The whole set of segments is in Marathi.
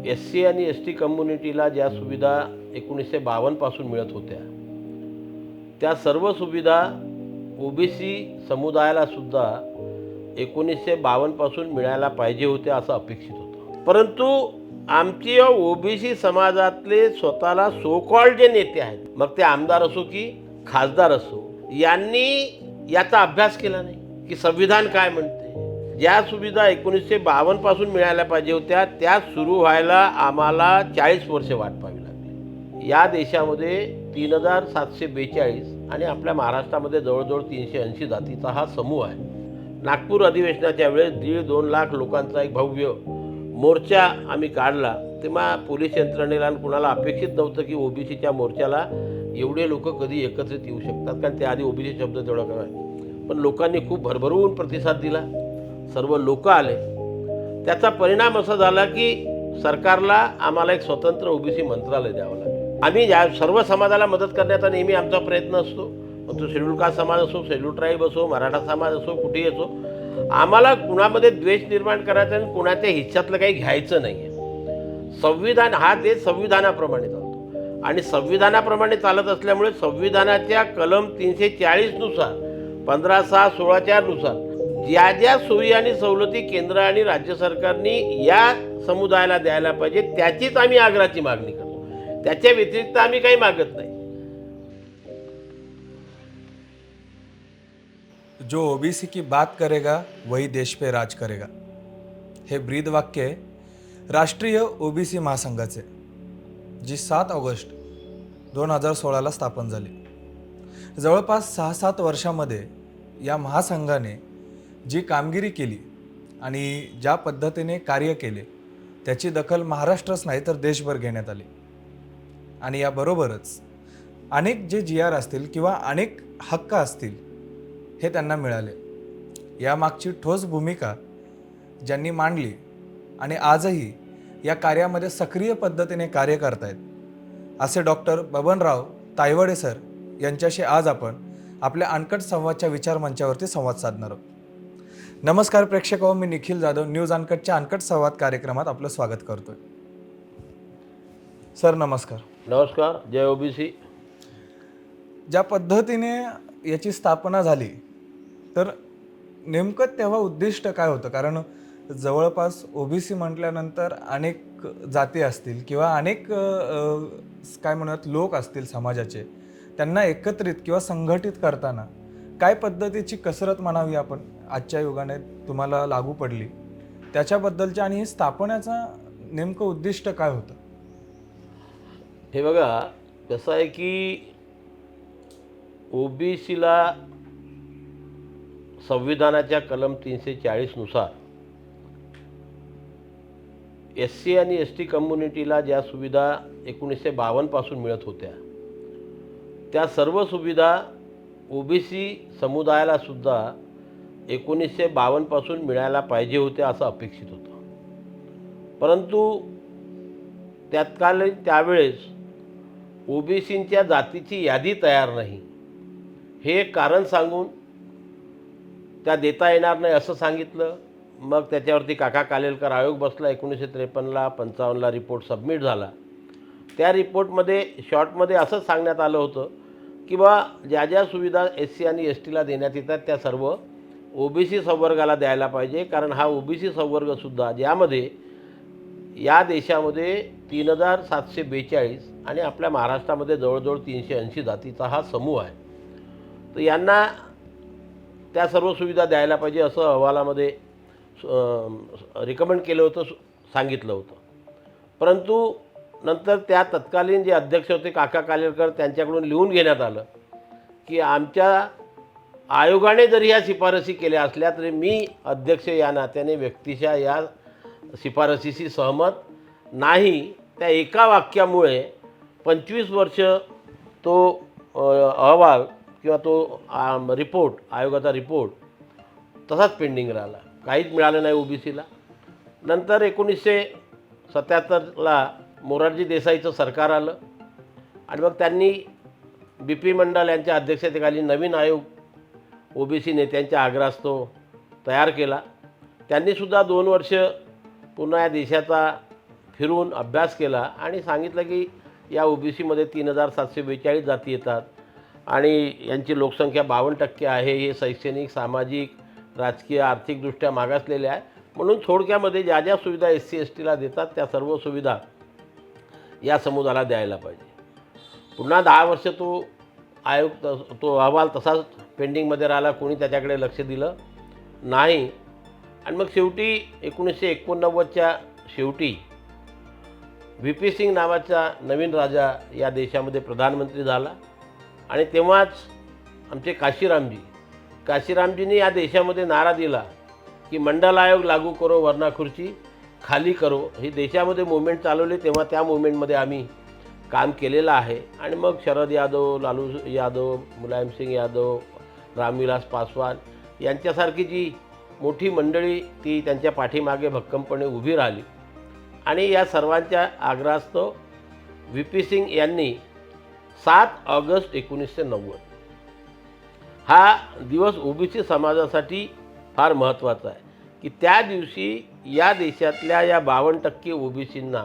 SC आणि ST कम्युनिटीला ज्या सुविधा 1952 पासून मिळत होत्या त्या सर्व सुविधा OBC समुदायाला सुद्धा 1952 पासून मिळायला पाहिजे होत्या असं अपेक्षित होतं। परंतु आमची OBC समाजातले स्वतःला सो कॉल्ड जे नेते आहेत, मग ते आमदार असो की खासदार असो, यांनी याचा अभ्यास केला नाही की संविधान काय म्हणते। ज्या सुविधा 1952 पासून मिळायला पाहिजे होत्या त्या सुरू व्हायला आम्हाला 40 वर्ष वाट पाहावी लागली। या देशामध्ये 3742 आणि आपल्या महाराष्ट्रामध्ये जवळजवळ 380 जातीचा हा समूह आहे। नागपूर अधिवेशनाच्या वेळेस 1.5-2 लाख लोकांचा एक भव्य मोर्चा आम्ही काढला, तेव्हा पोलीस यंत्रणेला कुणाला अपेक्षित नव्हतं की OBCच्या मोर्चाला एवढे लोक कधी एकत्रित येऊ शकतात, कारण त्याआधी OBC शब्द तेवढा कमी। पण लोकांनी खूप भरभरून प्रतिसाद दिला, सर्व लोक आले। त्याचा परिणाम असा झाला की सरकारला आम्हाला एक स्वतंत्र OBC मंत्रालय द्यावं लागलं। आम्ही या सर्व समाजाला मदत करण्याचा नेहमी आमचा प्रयत्न असतो, मग तो शेड्यूल कास्ट समाज असो, शेड्यूल ट्राईब असो, मराठा समाज असो, कुठेही असो। आम्हाला कुणामध्ये द्वेष निर्माण करायचा आणि कुणाच्या हिश्श्यातलं काही घ्यायचं नाही आहे। संविधान हा देश संविधानाप्रमाणे चालतो आणि संविधानाप्रमाणे चालत असल्यामुळे संविधानाच्या कलम 340 नुसार 15/6/16 नुसार ज्या ज्या सोयी आणि सवलती केंद्र आणि राज्य सरकारने या समुदायाला द्यायला पाहिजे त्याचीच आम्ही आग्रहाची मागणी करतो, त्याच्या व्यतिरिक्त आम्ही काही मागत नाही। जो OBC की बात करेगा वही देश पे राज करेगा, हे ब्रीद वाक्य आहे राष्ट्रीय OBC महासंघाचे, जी 7 ऑगस्ट 2016ला स्थापन झाली। जवळपास 6-7 वर्षामध्ये या महासंघाने जी कामगिरी केली आणि ज्या पद्धतीने कार्य केले त्याची दखल महाराष्ट्रच नाही तर देशभर घेण्यात आली। आणि याबरोबरच अनेक जे GR असतील किंवा अनेक हक्क असतील हे त्यांना मिळाले। यामागची ठोस भूमिका ज्यांनी मांडली आणि आजही या कार्यामध्ये सक्रिय पद्धतीने कार्य करतायत असे डॉक्टर बबनराव तायवाडे सर यांच्याशी आज आपण आपल्या अनकट संवादच्या विचार मंचावरती संवाद साधणार आहोत। नमस्कार प्रेक्षक, मी निखिल जाधव न्यूज अनकटच्या अनकट संवाद कार्यक्रमात आपलं स्वागत करतोय। सर नमस्कार। नमस्कार, जय OBC। ज्या पद्धतीने याची स्थापना झाली तर नेमकं तेव्हा उद्दिष्ट काय होतं, कारण जवळपास OBC म्हटल्यानंतर अनेक जाती असतील किंवा अनेक काय म्हणतात लोक असतील समाजाचे, त्यांना एकत्रित किंवा संघटित करताना काय पद्धतीची कसरत म्हणावी आपण आजच्या युगाने तुम्हाला लागू पडली त्याच्याबद्दलच्या आणि स्थापनेचा नेमकं उद्दिष्ट काय होतं? हे बघा कसं आहे की OBCला संविधानाच्या कलम 340 नुसार SC आणि ST कम्युनिटीला ज्या सुविधा 1952 पासून मिळत होत्या त्या सर्व सुविधा OBC समुदायाला सुद्धा 1952 पासून मिळायला पाहिजे होत्या असं अपेक्षित होतं। परंतु त्यावेळेस OBCंच्या जातीची यादी तयार नाही हे एक कारण सांगून त्या देता येणार नाही असं सांगितलं। मग त्याच्यावरती काका कालेलकर आयोग बसला, 1953ला 55ला रिपोर्ट सबमिट झाला। त्या रिपोर्टमध्ये शॉर्टमध्ये असंच सांगण्यात आलं होतं की बा ज्या ज्या सुविधा SC आणि STला देण्यात येतात त्या सर्व OBC संवर्गाला द्यायला पाहिजे, कारण हा OBC संवर्गसुद्धा ज्यामध्ये या देशामध्ये 3742 आणि आपल्या महाराष्ट्रामध्ये जवळजवळ 380 जातीचा हा समूह आहे, तर यांना त्या सर्व सुविधा द्यायला पाहिजे असं अहवालामध्ये रिकमेंड केलं होतं, सांगितलं होतं। परंतु नंतर त्या तत्कालीन जे अध्यक्ष होते काका कालेलकर त्यांच्याकडून लिहून घेण्यात आलं की आमच्या आयोगाने जरी ह्या शिफारसी केल्या असल्या तरी मी अध्यक्ष या नात्याने व्यक्तिशः या शिफारसीशी सहमत नाही। त्या एका वाक्यामुळे 25 वर्ष तो अहवाल किंवा तो रिपोर्ट, आयोगाचा रिपोर्ट तसाच पेंडिंग राहिला, काहीच मिळालं नाही OBCला। नंतर 1977ला मोरारजी देसाईचं सरकार आलं आणि मग त्यांनी BP मंडल यांच्या अध्यक्षतेखाली नवीन आयोग OBC नेत्यांच्या आग्रहास्तव तयार केला। त्यांनीसुद्धा 2 वर्ष पुन्हा या देशाचा फिरून अभ्यास केला आणि सांगितलं की या OBCमध्ये 3742 जाती येतात आणि यांची लोकसंख्या 52% आहे. हे शैक्षणिक, सामाजिक, राजकीय, आर्थिकदृष्ट्या मागासलेले आहे. म्हणून थोडक्यामध्ये ज्या ज्या सुविधा SC STला देतात त्या सर्व सुविधा या समुदायाला द्यायला पाहिजे. पुन्हा 10 वर्ष तो अहवाल तसाच पेंडिंगमध्ये राहिला. कोणी त्याच्याकडे लक्ष दिलं नाही. आणि मग शेवटी 1989च्या शेवटी VP सिंग नावाचा नवीन राजा या देशामध्ये प्रधानमंत्री झाला आणि तेव्हाच आमचे काशीरामजींनी या देशामध्ये नारा दिला की मंडल आयोग लागू करो वरना खुर्ची खाली करो. ही देशामध्ये मूवमेंट चालवली. तेव्हा त्या मूवमेंटमध्ये आम्ही काम केलेलं आहे. आणि मग शरद यादव, लालू यादव, मुलायम सिंग यादव, रामविलास पासवान यांच्यासारखी जी मोठी मंडळी ती त्यांच्या पाठीमागे भक्कमपणे उभी राहिली. आणि या सर्वांच्या आग्रहास्तव VP सिंग यांनी 7 ऑगस्ट 1990 हा दिवस OBC समाजासाठी फार महत्त्वाचा आहे की त्या दिवशी या देशातल्या या 52% OBCंना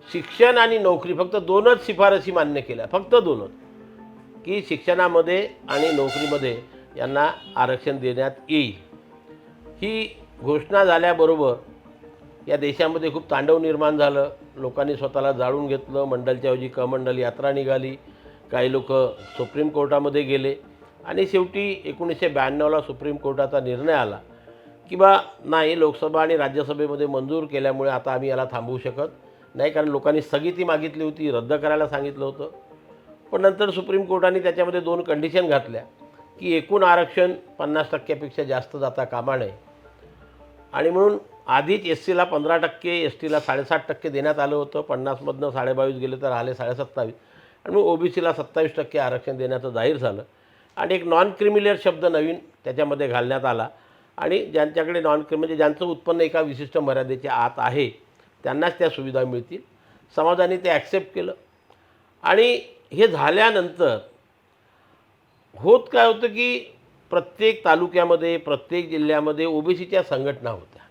शिक्षण आणि नोकरी फक्त 2च शिफारसी मान्य केल्या, फक्त 2च, की शिक्षणामध्ये आणि नोकरीमध्ये यांना आरक्षण देण्यात येईल. ही घोषणा झाल्याबरोबर या देशामध्ये खूप तांडव निर्माण झालं. लोकांनी स्वतःला जाळून घेतलं. मंडलच्या ऐवजी कमंडल यात्रा निघाली. काही लोक सुप्रीम कोर्टामध्ये गेले आणि शेवटी 1992ला सुप्रीम कोर्टाचा निर्णय आला की नाही, लोकसभा आणि राज्यसभेमध्ये मंजूर केल्यामुळे आता आम्ही याला थांबवू शकत नाही, कारण लोकांनी स्थगिती मागितली होती, रद्द करायला सांगितलं होतं. पण नंतर सुप्रीम कोर्टाने त्याच्यामध्ये 2 कंडिशन घातल्या की एकूण आरक्षण 50%पेक्षा जास्त जाता कामा नये. आणि म्हणून आधीच SCला 15%, STला 7.5% देण्यात आलं होतं. 50मधनं 22.5 गेले तर आले 27.5 आणि मग OBCला 27% आरक्षण देण्याचं जाहीर झालं. आणि एक नॉन क्रिमिलियर शब्द नवीन त्याच्यामध्ये घालण्यात आला आणि ज्यांच्याकडे म्हणजे ज्यांचं उत्पन्न एका विशिष्ट मर्यादेच्या आत आहे त्यांनाच त्या सुविधा मिळतील. समाजाने ते ॲक्सेप्ट केलं. आणि हे झाल्यानंतर काय होतं की प्रत्येक तालुक्यामध्ये, प्रत्येक जिल्ह्यामध्ये OBCच्या संघटना होत्या.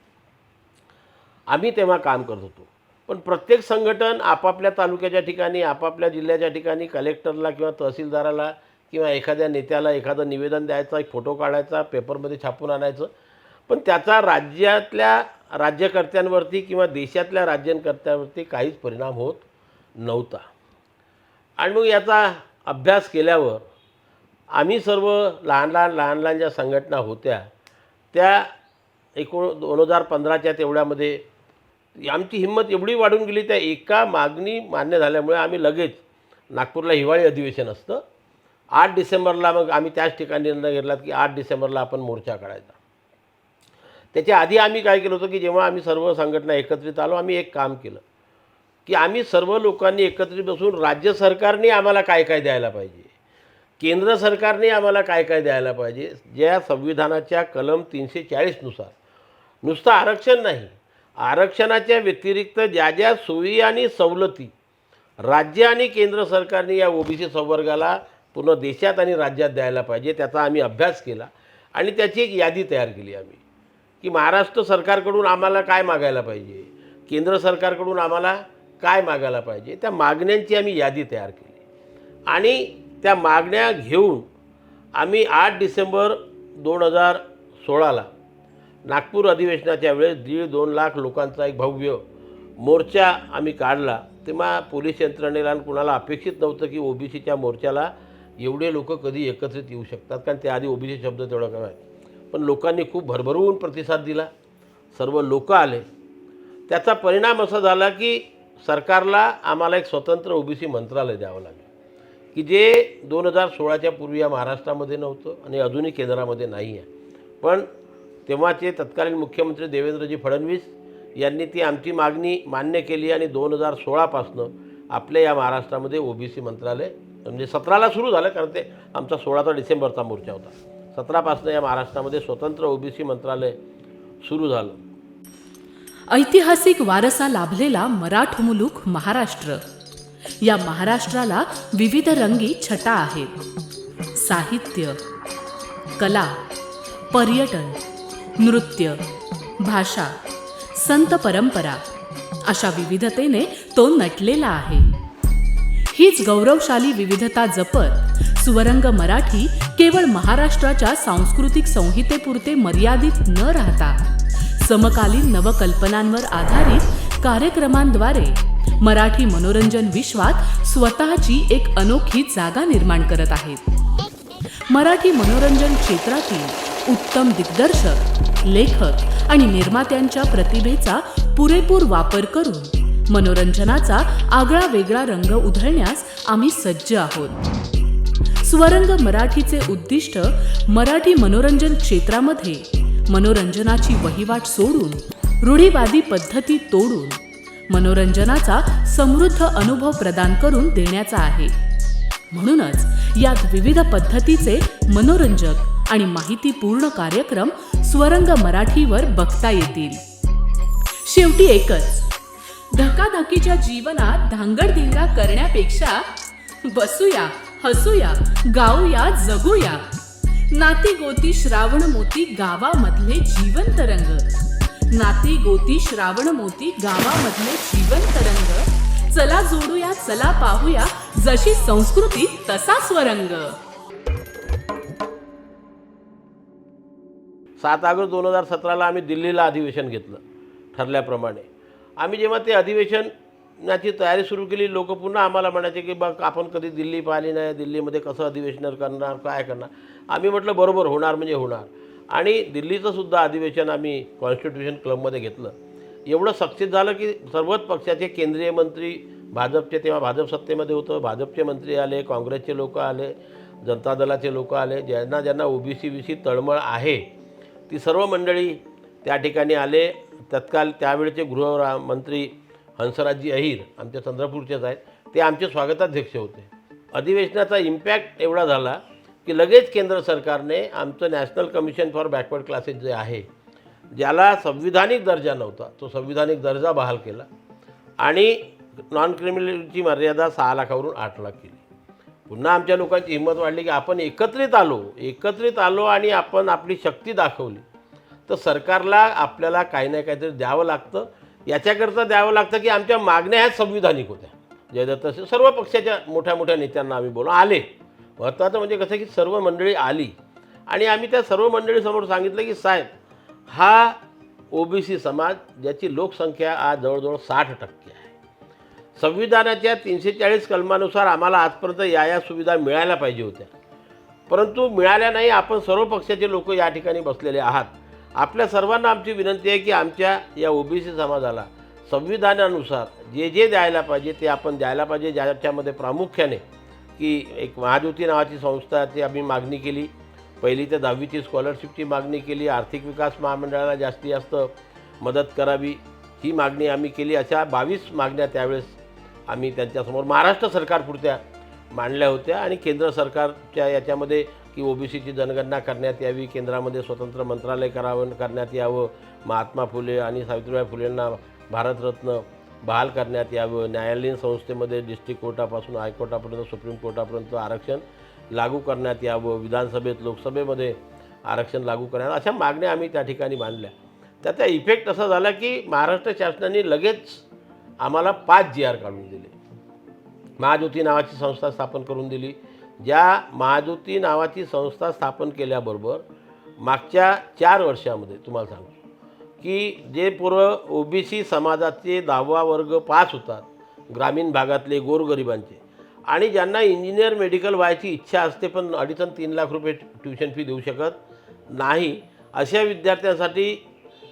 आम्ही तेव्हा काम करत होतो. पण प्रत्येक संघटन आपापल्या तालुक्याच्या ठिकाणी, आपापल्या जिल्ह्याच्या ठिकाणी कलेक्टरला किंवा तहसीलदाराला किंवा एखाद्या नेत्याला एखादं निवेदन द्यायचं, एक फोटो काढायचा, पेपरमध्ये छापून आणायचं. पण त्याचा राज्यातल्या राज्यकर्त्यांवरती किंवा देशातल्या राज्यकर्त्यांवरती काहीच परिणाम होत नव्हता. आणि मग याचा अभ्यास केल्यावर आम्ही सर्व लहान ज्या संघटना होत्या त्या 2015च्या तेवढ्यामध्ये आमची हिंमत एवढी वाढून गेली. त्या एका मागणी मान्य झाल्यामुळे आम्ही लगेच नागपूरला हिवाळी अधिवेशन असतं 8 डिसेंबरला, मग आम्ही त्याच ठिकाणी निर्णय घेतला की 8 डिसेंबरला आपण मोर्चा काढायचा. त्याच्या आधी आम्ही काय केलं होतं की जेव्हा आम्ही सर्व संघटना एकत्रित आलो, आम्ही एक काम केलं की आम्ही सर्व लोकांनी एकत्रित बसून राज्य सरकारने आम्हाला काय काय द्यायला पाहिजे, केंद्र सरकारने आम्हाला काय काय द्यायला पाहिजे, ज्या संविधानाच्या कलम 340नुसार नुसतं आरक्षण नाही, आरक्षणाच्या व्यतिरिक्त ज्या ज्या सोयी आणि सवलती राज्य आणि केंद्र सरकारने या OBC संवर्गाला पूर्ण देशात आणि राज्यात द्यायला पाहिजे, त्याचा आम्ही अभ्यास केला. आणि त्याची एक यादी तयार केली आम्ही की महाराष्ट्र सरकारकडून आम्हाला काय मागायला पाहिजे, केंद्र सरकारकडून आम्हाला काय मागायला पाहिजे. त्या मागण्यांची आम्ही यादी तयार केली आणि त्या मागण्या घेऊन आम्ही 8 डिसेंबर 2016ला नागपूर अधिवेशनाच्या वेळेस 1.5-2 लाख लोकांचा एक भव्य मोर्चा आम्ही काढला. तेव्हा पोलीस यंत्रणेला कुणाला अपेक्षित नव्हतं की OBCच्या मोर्चाला एवढे लोक कधी एकत्रित येऊ शकतात, कारण त्याआधी OBC शब्द तेवढा कमी आहे. पण लोकांनी खूप भरभरून प्रतिसाद दिला. सर्व लोक आले. त्याचा परिणाम असा झाला की सरकारला आम्हाला एक स्वतंत्र OBC मंत्रालय द्यावं लागलं की जे 2016च्या पूर्वी या महाराष्ट्रामध्ये नव्हतं आणि अजूनही केंद्रामध्ये नाही आहे. पण तेव्हाचे तत्कालीन मुख्यमंत्री देवेंद्रजी फडणवीस यांनी ती आमची मागणी मान्य केली आणि 2016पासून आपल्या या महाराष्ट्रामध्ये OBC मंत्रालय म्हणजे 17ला सुरू झालं, कारण ते आमचा 16 डिसेंबरचा मोर्चा होता. 17पासून या महाराष्ट्रामध्ये स्वतंत्र OBC मंत्रालय सुरू झालं. ऐतिहासिक वारसा लाभलेला मराठ मुलूक महाराष्ट्र. या महाराष्ट्राला विविध रंगी छटा आहेत. साहित्य, कला, पर्यटन, नृत्य, भाषा, संत परंपरा, अशा विविधतेने तो नटलेला आहे. हीच गौरवशाली विविधता जपत स्वरंग मराठी केवळ महाराष्ट्राच्या सांस्कृतिक संहितेपुरते मर्यादित न राहता समकालीन नवकल्पनांवर आधारित कार्यक्रमांद्वारे मराठी मनोरंजन विश्वात स्वतःची एक अनोखी जागा निर्माण करत आहेत. मराठी मनोरंजन क्षेत्रातील उत्तम दिग्दर्शक, लेखक आणि निर्मात्यांच्या प्रतिभेचा पुरेपूर वापर करून मनोरंजनाचा आगळा वेगळा रंग उधळण्यास आम्ही सज्ज आहोत. स्वरंग मराठीचे उद्दिष्ट मराठी मनोरंजन क्षेत्रामध्ये मनोरंजनाची वहिवाट सोडून रूढीवादी पद्धती तोडून मनोरंजनाचा समृद्ध अनुभव प्रदान करून देण्याचा आहे. म्हणूनच यात विविध पद्धतीचे मनोरंजक आणि माहितीपूर्ण कार्यक्रम स्वरंग मराठीवर बघता येतील. शेवटी एकच, धकाधकीच्या जीवनात धांगडधिंगा करण्यापेक्षा बसूया, हसूया, गाऊया, जगूया. नाती गोती श्रावण मोती गावामधले जीवंत रंग. नाती गोती श्रावण मोती गावामधले जीवंत रंग. चला जोडूया, चला पाहूया, जशी संस्कृती तसा स्वरंग. 7 ऑगस्ट 2017ला आम्ही दिल्लीला अधिवेशन घेतलं ठरल्याप्रमाणे. आम्ही जेव्हा ते अधिवेशनाची तयारी सुरू केली, लोक पुन्हा आम्हाला म्हणायचे की बघ आपण कधी दिल्ली पाहिली नाही, दिल्लीमध्ये कसं अधिवेशन करणार, काय करणार. आम्ही म्हटलं बरोबर, होणार म्हणजे होणार. आणि दिल्लीचं सुद्धा अधिवेशन आम्ही कॉन्स्टिट्यूशन क्लबमध्ये घेतलं. एवढं सक्सेस झालं की सर्वच पक्षाचे केंद्रीय मंत्री, भाजपचे, तेव्हा भाजप सत्तेमध्ये होतं, भाजपचे मंत्री आले, काँग्रेसचे लोक आले, जनता दलाचे लोक आले. ज्यांना ज्यांना ओबीसी विषयी तळमळ आहे ती सर्व मंडळी त्या ठिकाणी आले. तत्काल त्यावेळेचे गृहमंत्री हंसराजजी अहिर, आमच्या चंद्रपूरचेच आहेत, ते आमचे स्वागताध्यक्ष होते. अधिवेशनाचा इम्पॅक्ट एवढा झाला की लगेच केंद्र सरकारने आमचं national commission for backward classes जे आहे, ज्याला संविधानिक दर्जा नव्हता, तो संविधानिक दर्जा बहाल केला आणि नॉन क्रिमिनलची मर्यादा 6 लाखावरून 8 लाख केली. पुन्हा आमच्या लोकांची हिंमत वाढली की आपण एकत्रित आलो आणि आपण आपली शक्ती दाखवली तर सरकारला आपल्याला काही ना काहीतरी द्यावं लागतं. याच्याकरता द्यावं लागतं की आमच्या मागण्या ह्या संविधानिक होत्या. जयदत्त सर्व पक्षाच्या मोठ्या मोठ्या नेत्यांना आम्ही बोलून आले. महत्त्वाचं म्हणजे कसं की सर्व मंडळी आली आणि आम्ही त्या सर्व मंडळीसमोर सांगितलं की साहेब, हा ओबीसी समाज ज्याची लोकसंख्या आज जवळजवळ 60% आहे. संविधानाच्या 340 कलमानुसार आम्हाला आजपर्यंत या सुविधा मिळायला पाहिजे होत्या, परंतु मिळाल्या नाही. आपण सर्व पक्षाचे लोक या ठिकाणी बसलेले आहात. आपल्या सर्वांना आमची विनंती आहे की आमच्या या ओबीसी समाजाला संविधानानुसार जे जे द्यायला पाहिजे ते आपण द्यायला पाहिजे. ज्याच्यामध्ये प्रामुख्याने की एक महाज्योती नावाची संस्थाची आम्ही मागणी केली, 1ली ते 10वीची स्कॉलरशिपची मागणी केली, आर्थिक विकास महामंडळाला जास्तीत जास्त मदत करावी ही मागणी आम्ही केली. अशा 22 मागण्या त्यावेळेस आम्ही त्यांच्यासमोर महाराष्ट्र सरकारपुरत्या मांडल्या होत्या. आणि केंद्र सरकारच्या याच्यामध्ये की ओबीसीची जनगणना करण्यात यावी, केंद्रामध्ये स्वतंत्र मंत्रालय करण्यात यावं, महात्मा फुले आणि सावित्रीबाई फुलेंना भारतरत्न बहाल करण्यात यावं, न्यायालयीन संस्थेमध्ये डिस्ट्रिक्ट कोर्टापासून हायकोर्टापर्यंत सुप्रीम कोर्टापर्यंत आरक्षण लागू करण्यात यावं, विधानसभेत लोकसभेमध्ये आरक्षण लागू करण्यात, अशा मागण्या आम्ही त्या ठिकाणी मांडल्या. त्याचा इफेक्ट असा झाला की महाराष्ट्र शासनाने लगेच आम्हाला 5 GR काढून दिले. महाज्योती नावाची संस्था स्थापन करून दिली. ज्या महाज्योती नावाची संस्था स्थापन केल्याबरोबर मागच्या 4 वर्षामध्ये तुम्हाला सांगतो की जे पूर्व ओबीसी समाजाचे 10वा वर्ग पास होतात, ग्रामीण भागातले गोरगरिबांचे, आणि ज्यांना इंजिनियर मेडिकल व्हायची इच्छा असते पण 2.5-3 लाख रुपये ट्युशन फी देऊ शकत नाही, अशा विद्यार्थ्यांसाठी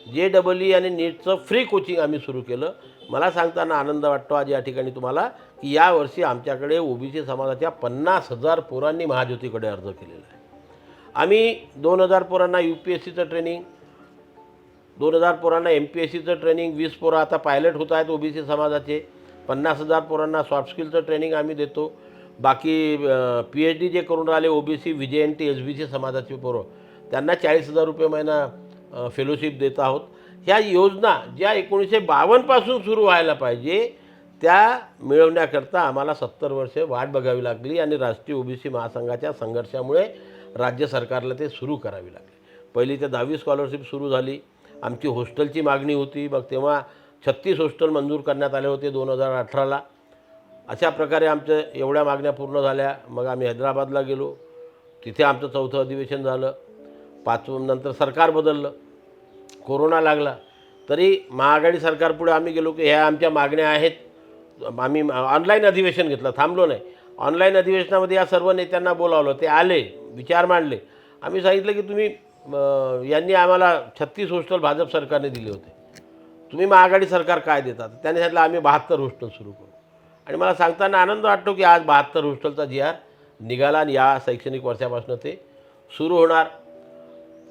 JEE आणि नीटचं फ्री कोचिंग आम्ही सुरू केलं. मला सांगताना आनंद वाटतो आज या ठिकाणी तुम्हाला की यावर्षी आमच्याकडे ओबीसी समाजाच्या 50,000 पोरांनी महाज्योतीकडे अर्ज केलेला आहे. आम्ही 2,000 पोरांना UPSCचं ट्रेनिंग, 2,000 पोरांना MPSCचं ट्रेनिंग, 20 पोरं आता पायलट होत आहेत ओबीसी समाजाचे, 50,000 पोरांना सॉफ्ट स्किलचं ट्रेनिंग आम्ही देतो. बाकी PhD जे करून राहिले ओबीसी VJNT SBC समाजाचे पोरं, त्यांना 40,000 रुपये महिना फेलोशिप देत आहोत. ह्या योजना ज्या 1952 पासून सुरू व्हायला पाहिजे त्या मिळवण्याकरता आम्हाला 70 वर्षे वाट बघावी लागली आणि राष्ट्रीय ओबीसी महासंघाच्या संघर्षामुळे राज्य सरकारला ते सुरू करावी लागले. 1ली ते 10वी स्कॉलरशिप सुरू झाली. आमची हॉस्टेलची मागणी होती, मग तेव्हा 36 हॉस्टेल मंजूर करण्यात आले होते 2018ला. अशा प्रकारे आमच्या एवढ्या मागण्या पूर्ण झाल्या. मग आम्ही हैदराबादला गेलो, तिथे आमचं 4थं अधिवेशन झालं. 5वं नंतर सरकार बदललं, कोरोना लागला. तरी महाआघाडी सरकारपुढे आम्ही गेलो की ह्या आमच्या मागण्या आहेत. आम्ही ऑनलाईन अधिवेशन घेतलं, थांबलो नाही. ऑनलाईन अधिवेशनामध्ये या सर्व नेत्यांना बोलावलं, ते आले, विचार मांडले. आम्ही सांगितलं की तुम्ही यांनी आम्हाला 36 हॉस्टेल भाजप सरकारने दिले होते, तुम्ही महाआघाडी सरकार काय देतात? त्याने सांगितलं आम्ही 72 हॉस्टेल सुरू करू. आणि मला सांगताना आनंद वाटतो की आज 72 हॉस्टेलचा GR निघाला आणि या शैक्षणिक वर्षापासून ते सुरू होणार.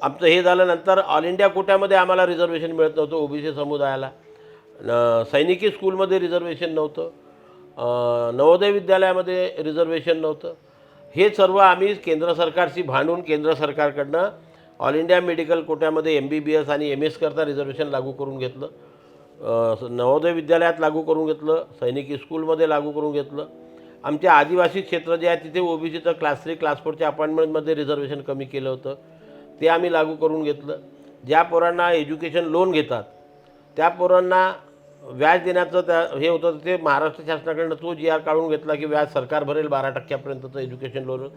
आमचं हे झाल्यानंतर ऑल इंडिया कोट्यामध्ये आम्हाला रिझर्वेशन मिळत नव्हतं OBC समुदायाला. सैनिकी स्कूलमध्ये रिझर्वेशन नव्हतं, नवोदय विद्यालयामध्ये रिझर्वेशन नव्हतं. हे सर्व आम्ही केंद्र सरकारशी भांडून केंद्र सरकारकडनं ऑल इंडिया मेडिकल कोट्यामध्ये MBBS आणि MS करता रिझर्वेशन लागू करून घेतलं, नवोदय विद्यालयात लागू करून घेतलं, सैनिकी स्कूलमध्ये लागू करून घेतलं. आमच्या आदिवासी क्षेत्र जे आहे तिथे OBCचं क्लास 3 क्लास 4च्या अपॉइंटमेंटमध्ये रिझर्वेशन कमी केलं होतं, ते आम्ही लागू करून घेतलं. ज्या पोरांना एज्युकेशन लोन घेतात त्या पोरांना व्याज देण्याचं हे होतं, ते महाराष्ट्र शासनाकडनं तो GR काढून घेतला की व्याज सरकार भरेल 12% एज्युकेशन लोन.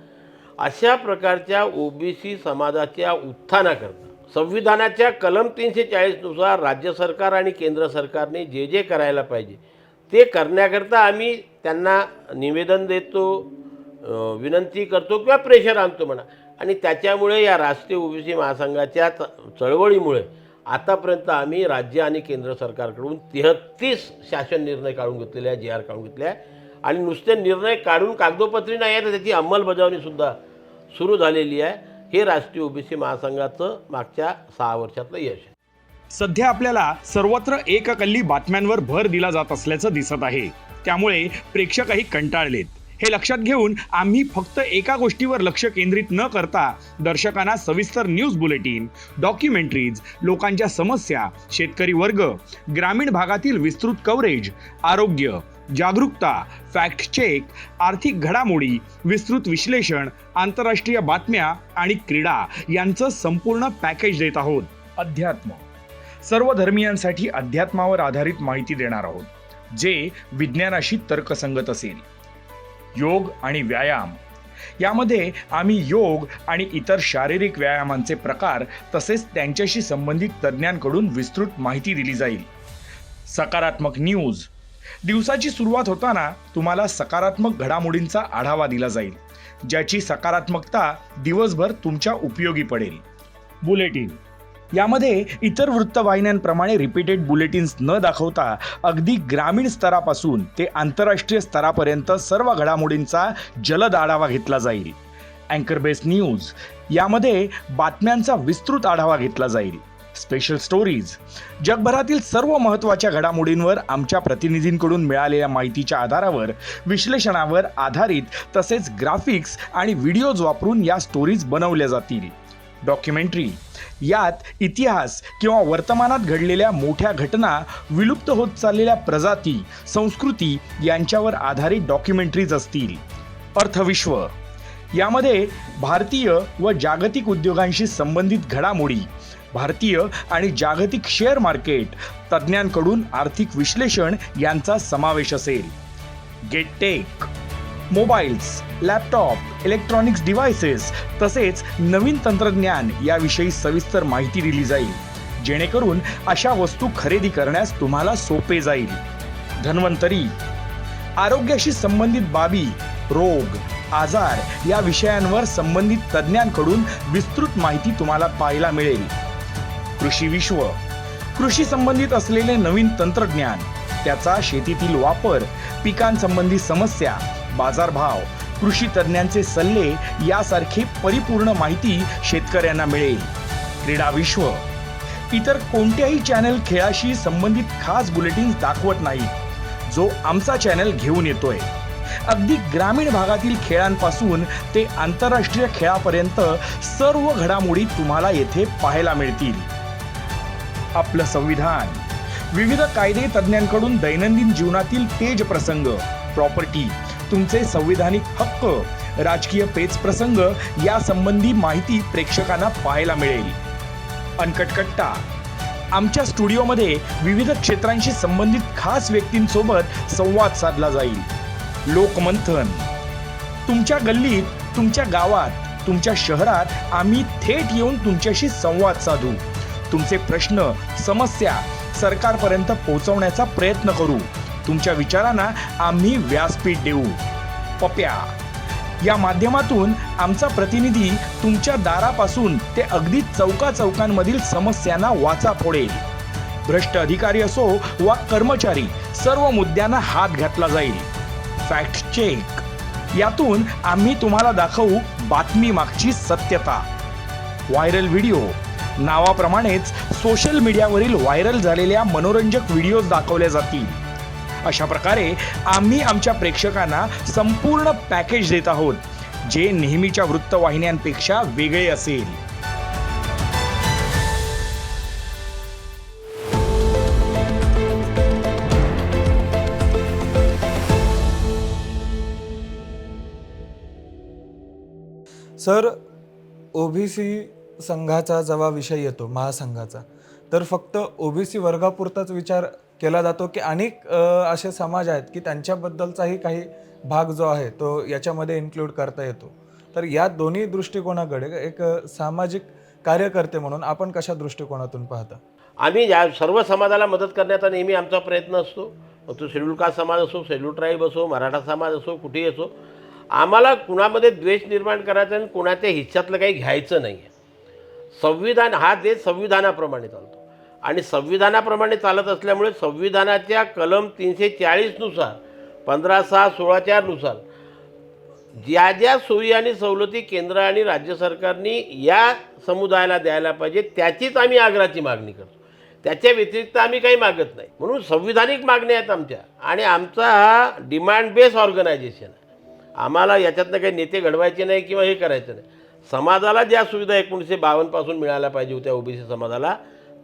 अशा प्रकारच्या OBC समाजाच्या उत्थानाकरता संविधानाच्या कलम 340नुसार राज्य सरकार आणि केंद्र सरकारने जे जे करायला पाहिजे ते करण्याकरता आम्ही त्यांना निवेदन देतो, विनंती करतो किंवा प्रेशर आणतो म्हणा. आणि त्याच्यामुळे या राष्ट्रीय OBC महासंघाच्या चळवळीमुळे आतापर्यंत आम्ही राज्य आणि केंद्र सरकारकडून 33 शासन निर्णय काढून घेतलेले आहे, GR काढून घेतले आहे. आणि नुसते निर्णय काढून कागदोपत्री नाही आहे तर त्याची अंमलबजावणीसुद्धा सुरू झालेली आहे. हे राष्ट्रीय OBC महासंघाचं मागच्या 6 वर्षातलं यश आहे. सध्या आपल्याला सर्वत्र एककल्ली बातम्यांवर भर दिला जात असल्याचं दिसत आहे. त्यामुळे प्रेक्षकही कंटाळलेत. हे लक्षात घेऊन आम्ही फक्त एका गोष्टीवर लक्ष केंद्रित न करता दर्शकांना सविस्तर न्यूज बुलेटिन, डॉक्युमेंटरीज, लोकांच्या समस्या, शेतकरी वर्ग, ग्रामीण भागातील विस्तृत कव्हरेज, आरोग्य, जागरूकता, फॅक्ट चेक, आर्थिक घडामोडी, विस्तृत विश्लेषण, आंतरराष्ट्रीय बातम्या आणि क्रीडा यांचं संपूर्ण पॅकेज देत आहोत. अध्यात्म, सर्व धर्मियांसाठी अध्यात्मावर आधारित माहिती देणार आहोत, जे विज्ञानाशी तर्कसंगत असेल. योग आणि व्यायाम, यामध्ये आम्ही योग आणि इतर शारीरिक व्यायामांचे प्रकार तसेच त्यांच्याशी संबंधित तज्ज्ञांकडून विस्तृत माहिती दिली जाईल. सकारात्मक न्यूज, दिवसाची सुरुवात होताना तुम्हाला सकारात्मक घडामोडींचा आढावा दिला जाईल, ज्याची सकारात्मकता दिवसभर तुमच्या उपयोगी पडेल. बुलेटिन, यामध्ये इतर वृत्तवाहिन्यांप्रमाणे रिपीटेड बुलेटिन्स न दाखवता अगदी ग्रामीण स्तरापासून ते आंतरराष्ट्रीय स्तरापर्यंत सर्व घडामोडींचा जलद आढावा घेतला जाईल. अँकर बेस्ड न्यूज, यामध्ये बातम्यांचा विस्तृत आढावा घेतला जाईल. स्पेशल स्टोरीज, जगभरातील सर्व महत्त्वाच्या घडामोडींवर आमच्या प्रतिनिधींकडून मिळालेल्या माहितीच्या आधारावर विश्लेषणावर आधारित तसेच ग्राफिक्स आणि व्हिडिओज वापरून या स्टोरीज बनवल्या जातील. डॉक्युमेंटरी, यात इतिहास किंवा वर्तमानात घडलेल्या मोठ्या घटना, विलुप्त होत चाललेल्या प्रजाती, संस्कृती यांच्यावर आधारित डॉक्युमेंटरीज असतील. अर्थविश्व, यामध्ये भारतीय व जागतिक उद्योगांशी संबंधित घडामोडी, भारतीय आणि जागतिक शेअर मार्केट, तज्ज्ञांकडून आर्थिक विश्लेषण यांचा समावेश असेल. Get tech, mobiles, laptop, electronics devices तसेच नवीन तंत्रज्ञान याविषयी सविस्तर माहिती दिली जाईल, जेणेकरून अशा वस्तू खरेदी करण्यास तुम्हाला सोपे जाईल. धन्वंतरी, आरोग्याशी संबंधित बाबी, रोग, आजार या विषयांवर संबंधित तज्ज्ञांकडून विस्तृत माहिती तुम्हाला पाहायला मिळेल. कृषी विश्व, कृषी संबंधित असलेले नवीन तंत्रज्ञान, त्याचा शेतीतील वापर, पिकांसंबंधी समस्या, बाजारभाव, कृषी तज्ज्ञांचे सल्ले यासारखी परिपूर्ण माहिती शेतकऱ्यांना मिळेल. क्रीडा विश्व, इतर कोणत्याही चॅनल खेळाशी संबंधित खास बुलेटिन्स दाखवत नाही, जो आमचा चॅनल घेऊन येतोय. अगदी ग्रामीण भागातील खेळांपासून ते आंतरराष्ट्रीय खेळापर्यंत सर्व घडामोडी तुम्हाला येथे पाहायला मिळतील. आपलं संविधान, विविध कायदे तज्ज्ञांकडून दैनंदिन जीवनातील तेज प्रसंग, प्रॉपर्टी, तुमचे संविधानिक हक्क, राजकीय पेच प्रसंग यासंबंधी माहिती प्रेक्षकांना पाहायला मिळेल. अनकट कट्टा, आमच्या स्टुडिओमध्ये विविध क्षेत्रांशी संबंधित खास व्यक्तींसोबत संवाद साधला जाईल. लोकमंथन. तुमच्या गल्लीत, तुमच्या गावात, तुमच्या शहरात आम्ही थेट येऊन तुमच्याशी संवाद साधू. तुमचे प्रश्न, समस्या सरकारपर्यंत पोहोचवण्याचा प्रयत्न करू. तुमच्या विचारांना आम्ही व्यासपीठ देऊ. पप्या या माध्यमातून आमचा प्रतिनिधी तुमच्या दारापासून ते अगदी चौकाचौकांमधील समस्यांना वाचा फोडेल. भ्रष्ट अधिकारी असो वा कर्मचारी, सर्व मुद्द्यांना हात घातला जाईल. Fact check. यातून आम्ही तुम्हाला दाखवू बातमी मागची सत्यता. Viral video. नावाप्रमाणेच सोशल मीडियावरील व्हायरल झालेल्या मनोरंजक व्हिडिओज दाखवल्या जातील. अशा प्रकारे आम्ही आमच्या प्रेक्षकांना संपूर्ण पॅकेज देत आहोत, जे नेहमीच्या वृत्तवाहिन्यांपेक्षा वेगळे असेल. सर, ओबीसी संघाचा जेव्हा विषय येतो, महासंघाचा, तर फक्त ओबीसी वर्गापुरताच विचार केला जातो की अनेक असे समाज आहेत की त्यांच्याबद्दलचाही काही भाग जो आहे तो याच्यामध्ये इन्क्लूड करता येतो. तर या दोन्ही दृष्टिकोनाकडे एक सामाजिक कार्यकर्ते म्हणून आपण कशा दृष्टिकोनातून पाहता? आम्ही या सर्व समाजाला मदत करण्याचा नेहमी आमचा प्रयत्न असतो. मग तो शेड्यूल कास्ट समाज असो, शेड्यूल ट्राईब असो, मराठा समाज असो, कुठेही असो. आम्हाला कुणामध्ये द्वेष निर्माण करायचा आणि कुणाच्या हिश्श्यातलं काही घ्यायचं नाही आहे. संविधान हा देश संविधानाप्रमाणे चालतो आणि संविधानाप्रमाणे चालत असल्यामुळे संविधानाच्या कलम 340 नुसार 15/6/16 नुसार ज्या ज्या सोयी आणि सवलती केंद्र आणि राज्य सरकारने या समुदायाला द्यायला पाहिजे त्याचीच आम्ही आग्रहाची मागणी करतो. त्याच्या व्यतिरिक्त आम्ही काही मागत नाही. म्हणून संविधानिक मागण्या आहेत आमच्या आणि आमचा हा डिमांड बेस ऑर्गनायझेशन आहे. आम्हाला याच्यातनं काही नेते घडवायचे नाही किंवा हे करायचं नाही. समाजाला ज्या सुविधा 1952 पासून मिळायला पाहिजे होत्या ओबीसी समाजाला,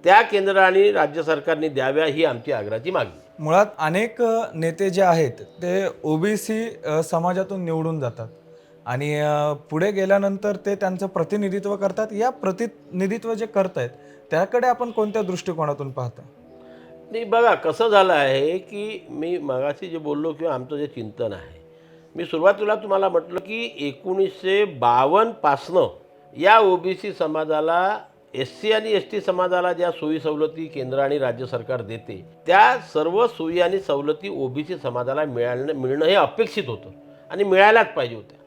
त्या केंद्र आणि राज्य सरकारने द्याव्या ही आमची आग्रहाची मागणी. मुळात अनेक नेते जे आहेत ते ओबीसी समाजातून निवडून जातात आणि पुढे गेल्यानंतर ते त्यांचं प्रतिनिधित्व करतात. या प्रतिनिधित्व जे करतायत त्याकडे आपण कोणत्या दृष्टिकोनातून पाहता? नाही बघा, कसं झालं आहे की मी मगाशी जे बोललो किंवा आमचं जे चिंतन आहे, मी सुरुवातीला तुम्हाला म्हटलं की 1952 पासनं या ओबीसी समाजाला, SC आणि ST समाजाला ज्या सोयी सवलती केंद्र आणि राज्य सरकार देते त्या सर्व सोयी आणि सवलती ओबीसी समाजाला मिळणं हे अपेक्षित होतं आणि मिळायलाच पाहिजे होत्या.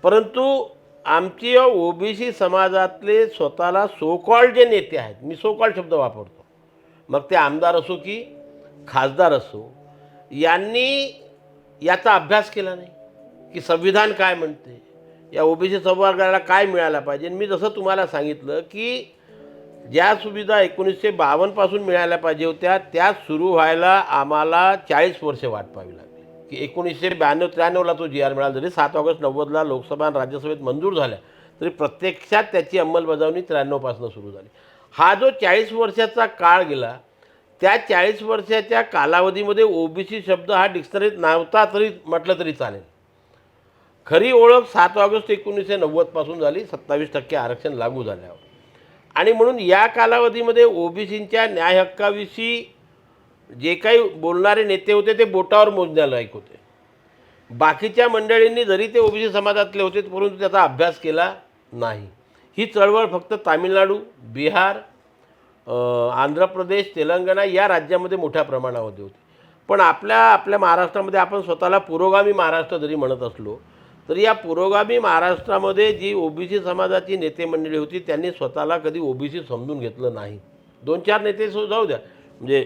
परंतु आमची ओबीसी समाजातले स्वतःला सो कॉल्ड जे नेते आहेत, मी सो कॉल्ड शब्द वापरतो, मग ते आमदार असो की खासदार असो, यांनी याचा अभ्यास केला नाही की संविधान काय म्हणते, या ओबीसी समाजाला काय मिळायला पाहिजे. मी जसं तुम्हाला सांगितलं की ज्या सुविधा 1952 पासून मिळायला पाहिजे होत्या त्या सुरू व्हायला आम्हाला 40 वर्षे वाट पाहावी लागली. की 1992-93ला तो GR मिळाला. जरी 7 ऑगस्ट 90ला लोकसभा आणि राज्यसभेत मंजूर झाल्या तरी प्रत्यक्षात त्याची अंमलबजावणी 93 पासून सुरू झाली. हा जो 40 वर्षाचा काळ गेला, त्या 40 वर्षाच्या कालावधीमध्ये ओबीसी शब्द हा डिक्शनरीत नव्हता तरी म्हटलं तरी चालेल. खरी ओळख 7 ऑगस्ट 1990 पासून झाली, 27% आरक्षण लागू झाल्यावर. आणि म्हणून या कालावधीमध्ये ओबीसींच्या न्याय हक्काविषयी जे काही बोलणारे नेते होते ते बोटावर मोजण्यालायक होते. बाकीच्या मंडळींनी जरी ते ओबीसी समाजातले होते परंतु त्याचा अभ्यास केला नाही. ही चळवळ फक्त तामिळनाडू, बिहार, आंध्र प्रदेश, तेलंगणा या राज्यामध्ये मोठ्या प्रमाणामध्ये होती. पण आपल्या महाराष्ट्रामध्ये आपण स्वतःला पुरोगामी महाराष्ट्र जरी म्हणत असलो तरी या पुरोगामी महाराष्ट्रामध्ये जी ओबीसी समाजाची नेते मंडळी होती त्यांनी स्वतःला कधी ओबीसी समजून घेतलं नाही. 2-4 नेते जाऊ द्या, म्हणजे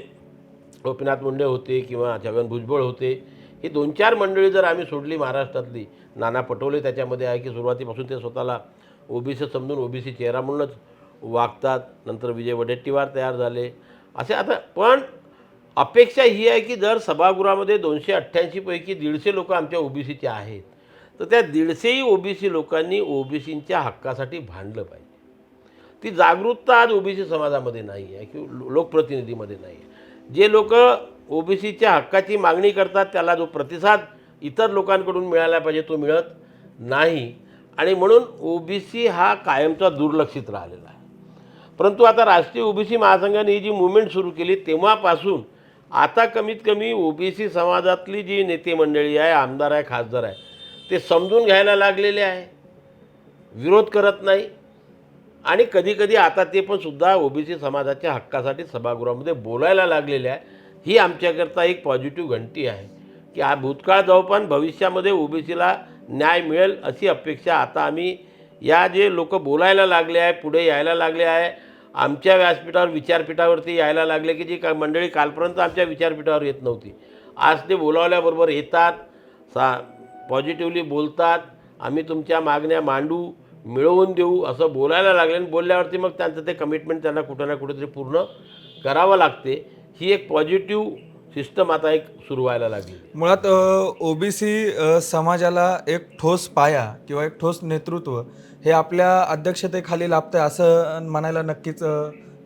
गोपीनाथ मुंडे होते किंवा छगन भुजबळ होते, ही 2-4 मंडळी जर आम्ही सोडली महाराष्ट्रातली, नाना पटोले त्याच्यामध्ये आहे की सुरुवातीपासून ते स्वतःला ओबीसी समजून ओबीसी चेहरा म्हणूनच वागतात. नंतर विजय वडेट्टीवार तयार झाले असे. आता पण अपेक्षा ही आहे की जर सभागृहामध्ये 288 पैकी 150 लोक आमच्या ओबीसीचे आहेत तर त्या 150ही ओबीसी लोकांनी ओबीसींच्या हक्कासाठी भांडलं पाहिजे. ती जागरूकता आज ओबीसी समाजामध्ये नाही आहे किंवा लोकप्रतिनिधीमध्ये नाही आहे. जे लोक ओबीसीच्या हक्काची मागणी करतात त्याला जो प्रतिसाद इतर लोकांकडून मिळाला पाहिजे तो मिळत नाही आणि म्हणून ओबीसी हा कायमचा दुर्लक्षित राहिलेला आहे. परंतु आता राष्ट्रीय ओबीसी महासंघाने ही जी मुवमेंट सुरू केली तेव्हापासून आता कमीत कमी ओबीसी समाजातली जी नेते मंडळी आहे, आमदार आहे, खासदार आहे, ते समजून घ्यायला लागलेले आहे, विरोध करत नाही. आणि कधीकधी आता ते पण सुद्धा ओबीसी समाजाच्या हक्कासाठी सभागृहामध्ये बोलायला लागलेले आहे. ही आमच्याकरता एक पॉझिटिव्ह घंटी आहे की हा भूतकाळ जाऊ पण भविष्यामध्ये ओबीसीला न्याय मिळेल अशी अपेक्षा आता आम्ही या जे लोक बोलायला लागले आहे, पुढे यायला लागले आहे, आमच्या व्यासपीठावर विचारपीठावरती यायला लागले की जी मंडळी कालपर्यंत आमच्या विचारपीठावर येत नव्हती, आज ते बोलावल्याबरोबर येतात, पॉझिटिव्हली बोलतात, आम्ही तुमच्या मागण्या मांडू, मिळवून देऊ असं बोलायला लागले. आणि बोलल्यावरती मग त्यांचं ते कमिटमेंट त्यांना कुठं ना कुठेतरी पूर्ण करावं लागते. ही एक पॉझिटिव्ह सिस्टम आता एक सुरू व्हायला लागली. मुळात ओबीसी समाजाला एक ठोस पाया किंवा एक ठोस नेतृत्व हे आपल्या अध्यक्षतेखाली लाभतंय असं म्हणायला नक्कीच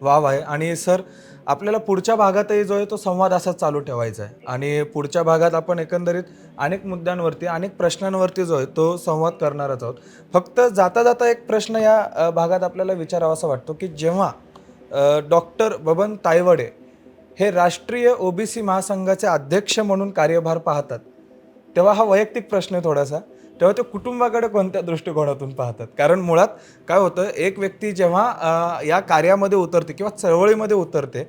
वाव आहे. आणि सर, आपल्याला पुढच्या भागातही जो आहे तो संवाद असाच चालू ठेवायचा आहे आणि पुढच्या भागात आपण एकंदरीत अनेक मुद्द्यांवरती, अनेक प्रश्नांवरती जो आहे तो संवाद करणारच आहोत. फक्त जाता जाता एक प्रश्न या भागात आपल्याला विचारावासा वाटतो की जेव्हा डॉक्टर बबन तायवाडे हे राष्ट्रीय ओबीसी महासंघाचे अध्यक्ष म्हणून कार्यभार पाहतात, तेव्हा हा वैयक्तिक प्रश्न आहे थोडासा, तेव्हा ते कुटुंबाकडे कोणत्या दृष्टिकोनातून पाहतात? कारण मुळात काय होतं, एक व्यक्ती जेव्हा या कार्यामध्ये उतरते किंवा चळवळीमध्ये उतरते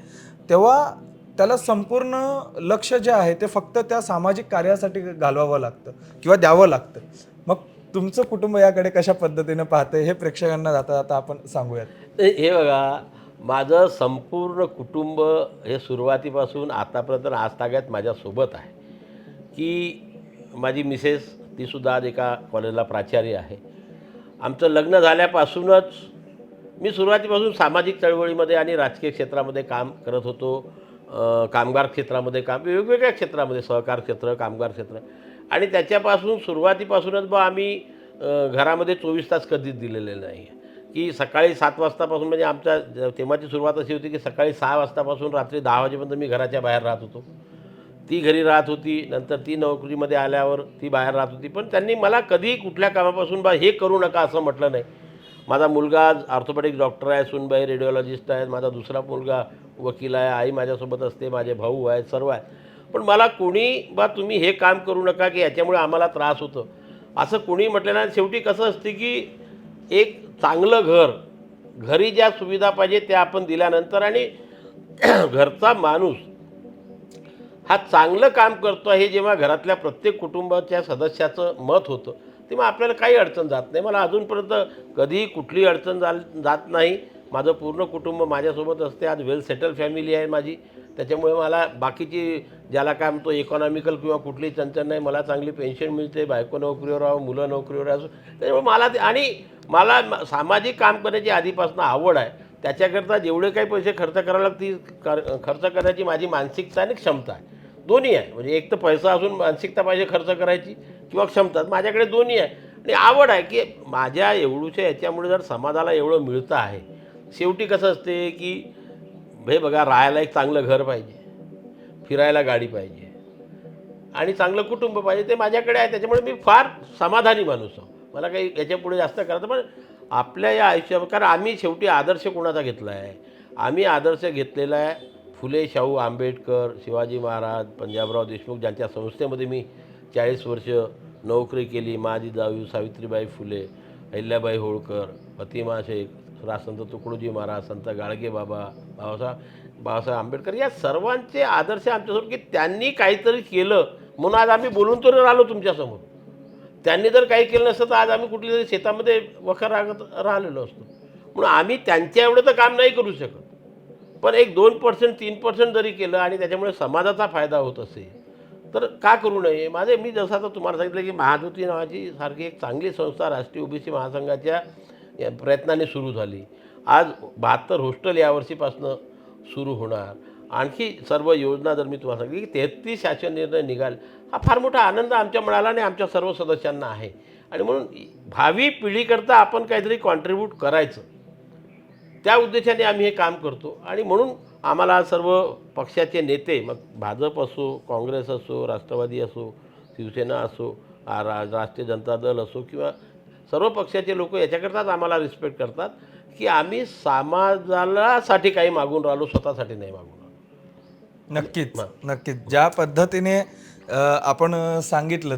तेव्हा त्याला संपूर्ण लक्ष जे आहे ते फक्त त्या सामाजिक कार्यासाठी घालवावं लागतं किंवा द्यावं लागतं. मग तुमचं कुटुंब याकडे कशा पद्धतीने पाहतंय हे प्रेक्षकांना जाता जाता आपण सांगूयात. हे बघा, माझं संपूर्ण कुटुंब हे सुरुवातीपासून आतापर्यंत आजतागायत माझ्यासोबत आहे. की माझी मिसेस तीसुद्धा आज एका कॉलेजला प्राचार्य आहे. आमचं लग्न झाल्यापासूनच मी सुरुवातीपासून सामाजिक चळवळीमध्ये आणि राजकीय क्षेत्रामध्ये काम करत होतो. कामगार क्षेत्रामध्ये काम, वेगवेगळ्या क्षेत्रामध्ये, सहकार क्षेत्र, कामगार क्षेत्र. आणि त्याच्यापासून सुरुवातीपासूनच आम्ही घरामध्ये 24 तास कधीच दिलेले नाही. की सकाळी 7 वाजतापासून, म्हणजे आमच्या तेव्हाची सुरुवात अशी होती की सकाळी 6 वाजतापासून रात्री 10 वाजेपर्यंत मी घराच्या बाहेर राहत होतो. ती घरी राहत होती, नंतर ती नोकरीमध्ये आल्यावर ती बाहेर राहत होती. पण त्यांनी मला कधीही कुठल्या कामापासून हे करू नका असं म्हटलं नाही. माझा मुलगा ऑर्थोपेडिक डॉक्टर आहे, सुनबाई रेडिओलॉजिस्ट आहेत, माझा दुसरा मुलगा वकील आहे, आई माझ्यासोबत असते, माझे भाऊ आहेत, सर्व आहेत. पण मला कोणी तुम्ही हे काम करू नका की याच्यामुळे आम्हाला त्रास होतो असं कोणी म्हटलं नाही. शेवटी कसं असते की एक चांगलं घरी ज्या सुविधा पाहिजे त्या आपण दिल्यानंतर आणि घरचा माणूस हा चांगलं काम करतो हे जेव्हा घरातल्या प्रत्येक कुटुंबाच्या सदस्याचं मत होतं तेव्हा आपल्याला काही अडचण जात नाही. मला अजूनपर्यंत कधीही कुठली अडचण जात नाही. माझं पूर्ण कुटुंब माझ्यासोबत असते. आज वेल सेटल फॅमिली आहे माझी, त्याच्यामुळे मला बाकीची ज्याला काय म्हणतो इकॉनॉमिकल किंवा कुठलीही चंचल नाही. मला चांगली पेन्शन मिळते, बायको नोकरीवर आहो, मुलं नोकरीवर असो. त्याच्यामुळे मला सामाजिक काम करण्याची आधीपासून आवड आहे. त्याच्याकरता जेवढे काही पैसे खर्च करावे लागतील खर्च करण्याची माझी मानसिकता आणि क्षमता आहे, दोन्ही आहे. म्हणजे एक तर पैसा असून मानसिकता पाहिजे खर्च करायची किंवा क्षमता, माझ्याकडे दोन्ही आहे. आणि आवड आहे की माझ्या एवढूच्या याच्यामुळे जर समाजाला एवढं मिळतं आहे. शेवटी कसं असते की बघा, राहायला एक चांगलं घर पाहिजे, फिरायला गाडी पाहिजे आणि चांगलं कुटुंब पाहिजे, ते माझ्याकडे आहे. त्याच्यामुळे मी फार समाधानी माणूस आहो. मला काही याच्यापुढे जास्त करायचं पण आपल्या या आयुष्यात, कारण आम्ही शेवटी आदर्श कोणाचा घेतला आहे? आम्ही आदर्श घेतलेला आहे फुले शाहू आंबेडकर, शिवाजी महाराज, पंजाबराव देशमुख, ज्यांच्या संस्थेमध्ये मी 40 वर्ष नोकरी केली. माझी जाऊ सावित्रीबाई फुले, अहिल्याबाई होळकर, फतिमा शेख, राजसंत तुकडोजी महाराज, संत गाडगे बाबा, बाबासाहेब आंबेडकर, या सर्वांचे आदर्श आमच्यासमोर की त्यांनी काहीतरी केलं म्हणून आज आम्ही बोलून तर राहिलो तुमच्यासमोर. त्यांनी जर काही केलं नसतं तर आज आम्ही कुठली तरी शेतामध्ये वखर राहिलेलो असतो. म्हणून आम्ही त्यांच्या एवढं तर काम नाही करू शकत, पण एक 2% 3% जरी केलं आणि त्याच्यामुळे समाजाचा फायदा होत असेल तर का करू नये. मी जसं आता तुम्हाला सांगितलं की महाज्योती नावाची सारखी एक चांगली संस्था राष्ट्रीय ओबीसी महासंघाच्या प्रयत्नाने सुरू झाली. आज 72 हॉस्टेल यावर्षीपासून सुरू होणार. आणखी सर्व योजना जर मी तुम्हाला सांगितली की 33 शासन निर्णय निघाले, हा फार मोठा आनंद आमच्या मनाला आणि आमच्या सर्व सदस्यांना आहे. आणि म्हणून भावी पिढीकरता आपण काहीतरी कॉन्ट्रीब्यूट करायचं, त्या उद्देशाने आम्ही हे काम करतो. आणि म्हणून आम्हाला सर्व पक्षाचे नेते, मग भाजप असो, काँग्रेस असो, राष्ट्रवादी असो, शिवसेना असो, राष्ट्रीय जनता दल असो किंवा सर्व पक्षाचे लोक याच्याकरताच आम्हाला रिस्पेक्ट करतात की आम्ही समाजासाठी काही मागून राहिलो, स्वतःसाठी नाही मागून राहिलो. नक्कीच नक्कीच ज्या पद्धतीने आपण सांगितलं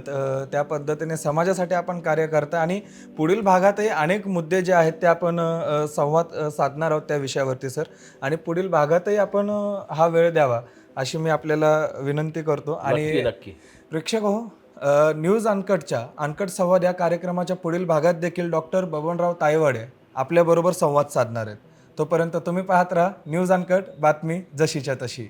त्या पद्धतीने समाजासाठी आपण कार्य करता आणि पुढील भागातही अनेक मुद्दे जे आहेत ते आपण संवाद साधणार आहोत त्या विषयावरती सर. आणि पुढील भागातही आपण हा वेळ द्यावा अशी मी आपल्याला विनंती करतो. नक्की आणि नक्की प्रेक्षक हो, न्यूज अनकटच्या अनकट संवाद या कार्यक्रमाच्या पुढील भागात देखील डॉक्टर बबनराव तायवाडे आपल्याबरोबर संवाद साधणार आहेत. तोपर्यंत तुम्ही पाहत राहा न्यूज अनकट, बातमी जशीच्या तशी.